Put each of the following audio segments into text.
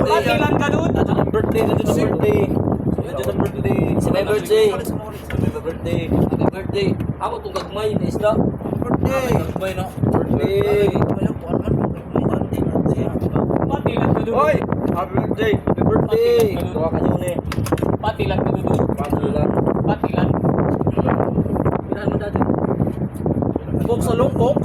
Patilan ka doon. Nandiyan ang birthday. Sa my birthday. Happy birthday. Ako itong gagmay na isda. Gagmay na. Birthday. Patilan ka doon. Hoy! Happy birthday. Happy birthday. Tuwa ka yun eh. Patilan ka doon. Patilan. Patilan. Pinahan mo dati. Cox along, Cox.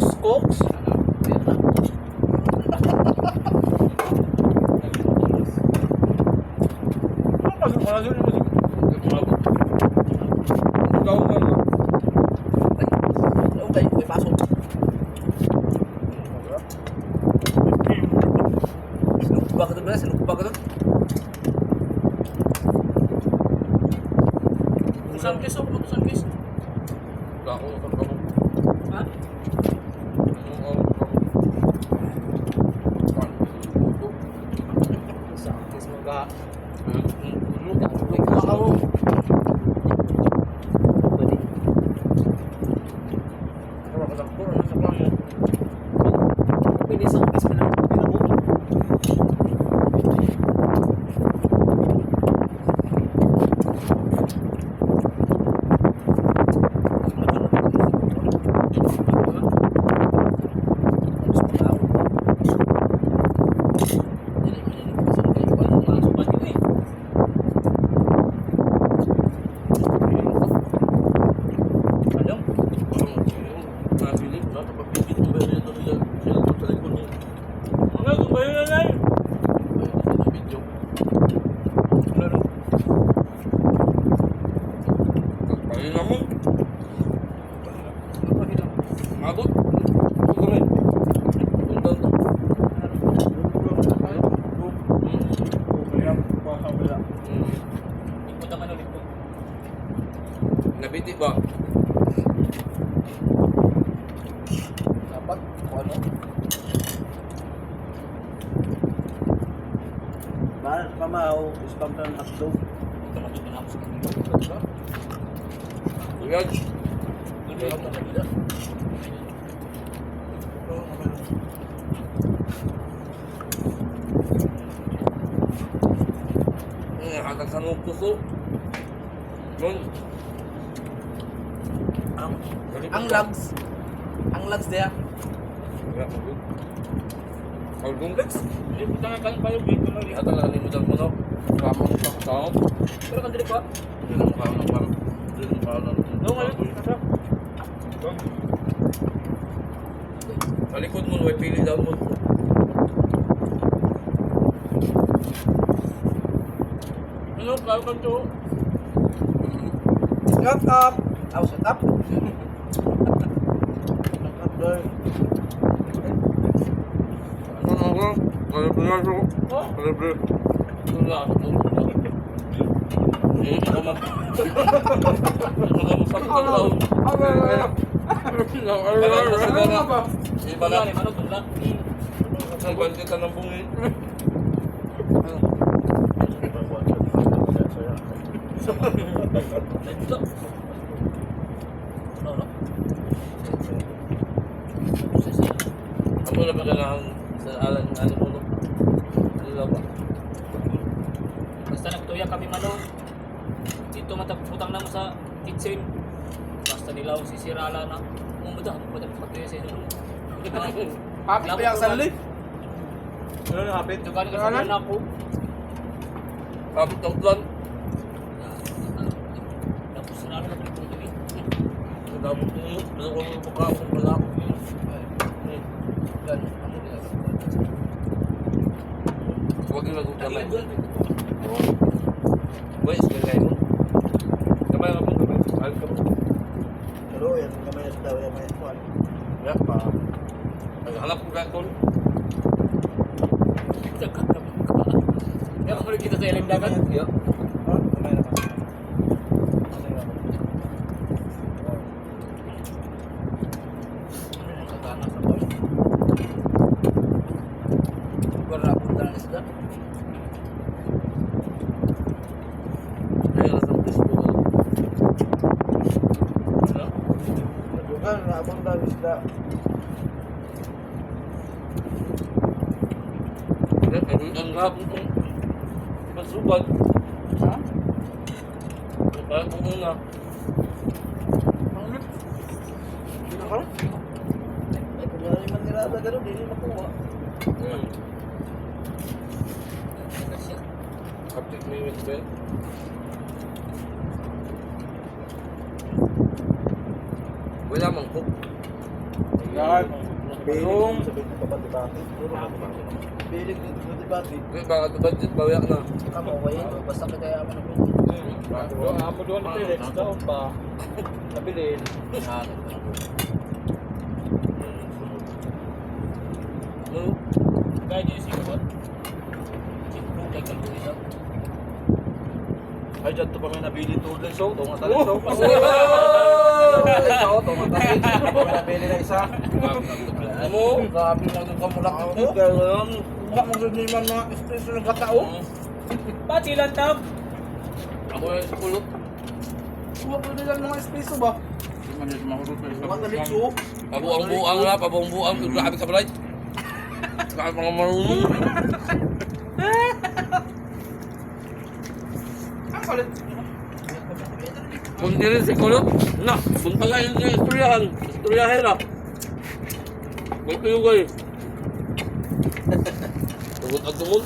Tusan kiss ako, tusan kiss. Ha? Kiss mo ka. Mabot. Kami. Tundang to. Ikot naman ulit ko. Nabiti ba? Dapat, kung ano? Mahal, pamahaw, spam ka ng hotdog. Ito na dito na ako sa kanila. Uyag. Hatag sa nung puso. Nun. Ang lags dia. Ang gunglex. Hindi, puta nga kain pa yung big ko. Hatag na mo dyan mo no. Ramon sa kasama. Pero kan dili pa. Hindi na mukha ng parang. Hindi na mukha ng. Oo, ngayon. Kasa. Sa likod mo, may pili daw mo. Ano, klaro kan to. Shut up! Oh, shut up! Shut up, boy. Ano ako? Kalibre ako. Oh, Kalibre. wala ako to. Ako mag... Nakamusaktan daw. Iba na. Ano, tula? Ang banti ka ng bungi. Ito. Ano, no? Ano na ba kailangan sa alang mo no? Ano ba? Basta nagtuya kami mano. Dito mataputang naman sa kitchen. Basta nilaw sisirala na. Umuda, umuda pagtuya sa inyo. Happy pa yung sanli? Ano na happy? Tugan ka sa na ako. Kapit ng plan. Tapos sinalo na pinagpunto eh. Nagabot mo. Ano ko yung mukha akong pala ako. Dan kamu dia. Huwag yung nagugkamay. Doon. Boy, iskagay mo. Kamay na po kamay. Alam ka po. Pero yan, kamay na daw, yan may kwan. Ya, pa. Naghanap ko kakon. Kaya kung kita sa ilang dagat. Ya. Oh, kamay na pa. Sakana sa boy. Wala punta ng isda. Ay, alas ang Facebook. Ano? Nadugan, naabang daw isda. Wala, ang gahapon kong pagsubad. Ha? Kaya kung una. Ang ulit. Pinakaroon. Ay, kung wala naman nilada gano'n, hindi makuha. Kapit mo yung spell. Wala mang cook. Yan. Yung... Bilig dito debate. Kaya baka ito budget, bawiak na. Kamu ko yun. Basta kita yaman ako. Amo doon ni Felix, daw pa. Nabilin. No? Kaya dyan si Kubot. Si Kubot kay Kalbuhi daw. Ay, dyan to pa may nabili tulad show. Ito nga talit show. Ikaw, tumatay. Nabili na isa. Ano? Grabe mo ng kamulak ako. Ganun. Baka magsabihan mga espresso ng katao. Ba't ilan tab? Ako yung kulot. Huwag mo nila mga espresso ba? Mga talit show. Pabuang-buang na, pabuang-buang. Grabe ka balay. Grabe mga marunong. Ang kalit. Kung di rin si kulot, na, punta ka yung istoryahan. Istoryahera. May tuyugay. Tugot at tumot.